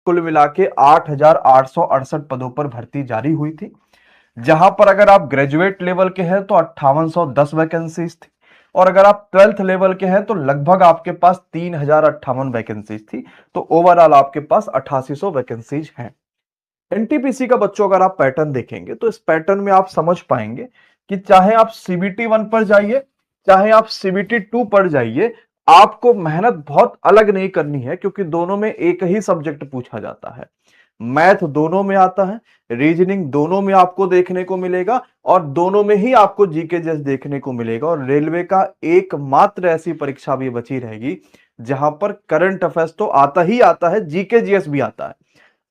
कुल मिला के 8,868 पदों पर भर्ती जारी हुई थी, जहां पर अगर आप ग्रेजुएट लेवल के हैं तो 5810 वैकेंसीज थी, और अगर आप 12th लेवल के हैं तो लगभग आपके पास 3058 वैकेंसीज थी। तो ओवरऑल आपके पास 8800 वैकेंसीज हैं। एनटीपीसी का बच्चों अगर आप पैटर्न देखेंगे तो इस पैटर्न में आप समझ पाएंगे कि चाहे आप सीबीटी 1 पर जाइए, चाहे आप सीबीटी 2 पर जाइए, आपको मेहनत बहुत अलग नहीं करनी है, क्योंकि दोनों में एक ही सब्जेक्ट पूछा जाता है। मैथ दोनों में आता है, रीजनिंग दोनों में आपको देखने को मिलेगा, और दोनों में ही आपको जीके जैस देखने को मिलेगा। और रेलवे का एकमात्र ऐसी परीक्षा भी बची रहेगी जहां पर करंट अफेयर्स तो आता ही आता है, जीके जीएस भी आता है।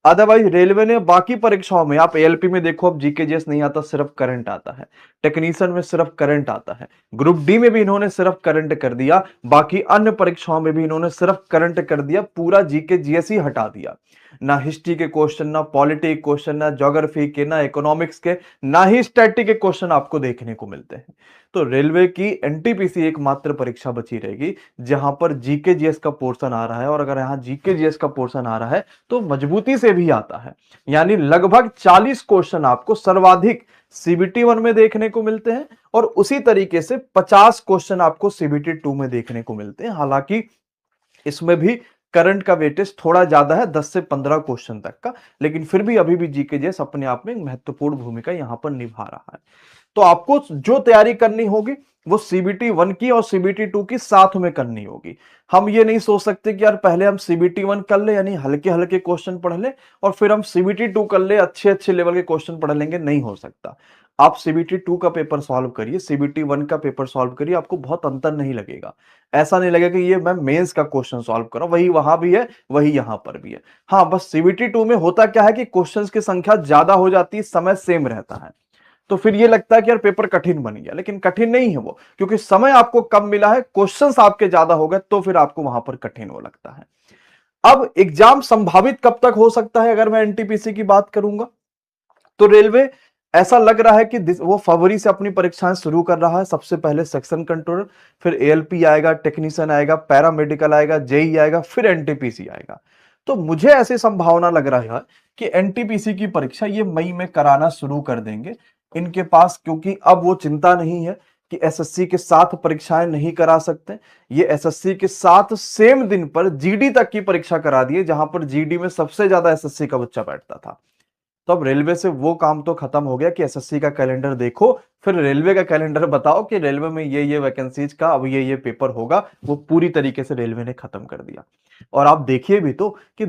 अदरवाइज रेलवे ने बाकी परीक्षाओं में, आप एएलपी में देखो, अब जीके जीएस नहीं आता, सिर्फ करंट आता है। टेक्नीशियन में सिर्फ करंट आता है। ग्रुप डी में भी इन्होंने सिर्फ करंट कर दिया। बाकी अन्य परीक्षाओं में भी इन्होंने सिर्फ करंट कर दिया, पूरा जीके जीएस ही हटा दिया। ना हिस्ट्री के क्वेश्चन, ना पॉलिटी के क्वेश्चन, ना ज्योग्राफी के, ना इकोनॉमिक्स के, ना ही स्टैटिक के क्वेश्चन आपको देखने को मिलते हैं। तो रेलवे की एनटीपीसी एकमात्र परीक्षा बची रहेगी जहां पर जीके जीएस का पोर्शन आ रहा है, और अगर यहां जीके जीएस का पोर्शन आ रहा है तो मजबूती से भी आता है। यानी लगभग 40 क्वेश्चन आपको सर्वाधिक सीबीटी 1 में देखने को मिलते हैं, और उसी तरीके से 50 क्वेश्चन आपको सीबीटी 2 में देखने को मिलते हैं। हालांकि इसमें भी करंट का वेटेज थोड़ा ज्यादा है, 10 से 15 क्वेश्चन तक का, लेकिन फिर भी अभी भी जीके जीएस अपने आप में महत्वपूर्ण भूमिका यहां पर निभा रहा है। तो आपको जो तैयारी करनी होगी वो सीबीटी 1 की और सीबीटी 2 की साथ में करनी होगी। हम ये नहीं सोच सकते कि यार पहले हम सीबीटी 1 कर ले, यानी हल्के हल्के क्वेश्चन पढ़ ले, और फिर हम सीबीटी 2 कर ले, अच्छे अच्छे लेवल के क्वेश्चन पढ़ लेंगे। नहीं हो सकता। आप सीबीटी 2 का पेपर सॉल्व करिए, सीबीटी 1 का पेपर सॉल्व करिए, आपको बहुत अंतर नहीं लगेगा। ऐसा नहीं लगेगा कि ये मैं मेंस का क्वेश्चन सॉल्व कर रहा हूं, वही वहां भी है, वही यहां पर भी है। हाँ, बस सीबीटी 2 में होता क्या है कि क्वेश्चंस की संख्या ज्यादा हो जाती है, समय सेम रहता है, तो फिर ये लगता है कि यार पेपर कठिन बन गया, लेकिन कठिन नहीं है वो, क्योंकि समय आपको कम मिला है, क्वेश्चंस आपके ज्यादा हो गए, तो फिर आपको वहां पर कठिन वो लगता है। अब एग्जाम संभावित कब तक हो सकता है, अगर मैं एनटीपीसी की बात करूंगा तो रेलवे ऐसा लग रहा है कि वो फरवरी से अपनी परीक्षाएं शुरू कर रहा है। सबसे पहले सेक्शन कंट्रोलर, फिर एएलपी आएगा, टेक्नीशियन आएगा, पैरामेडिकल आएगा, जेई आएगा, फिर एनटीपीसी आएगा। तो मुझे ऐसी संभावना लग रहा है कि एनटीपीसी की परीक्षा ये मई में कराना शुरू कर देंगे इनके पास, क्योंकि अब वो चिंता नहीं है कि एसएससी के साथ परीक्षाएं नहीं करा सकते। ये एसएससी के साथ सेम दिन पर जीडी तक की परीक्षा करा दिए, जहां पर जीडी में सबसे ज्यादा एसएससी का बच्चा बैठता था। तो अब रेलवे से वो काम तो खत्म हो गया कि एसएससी का कैलेंडर देखो, फिर रेलवे का कैलेंडर बताओ कि रेलवे में ये वैकेंसीज का अब ये पेपर होगा। वो पूरी तरीके से रेलवे ने खत्म कर दिया। और आप देखिए भी तो कि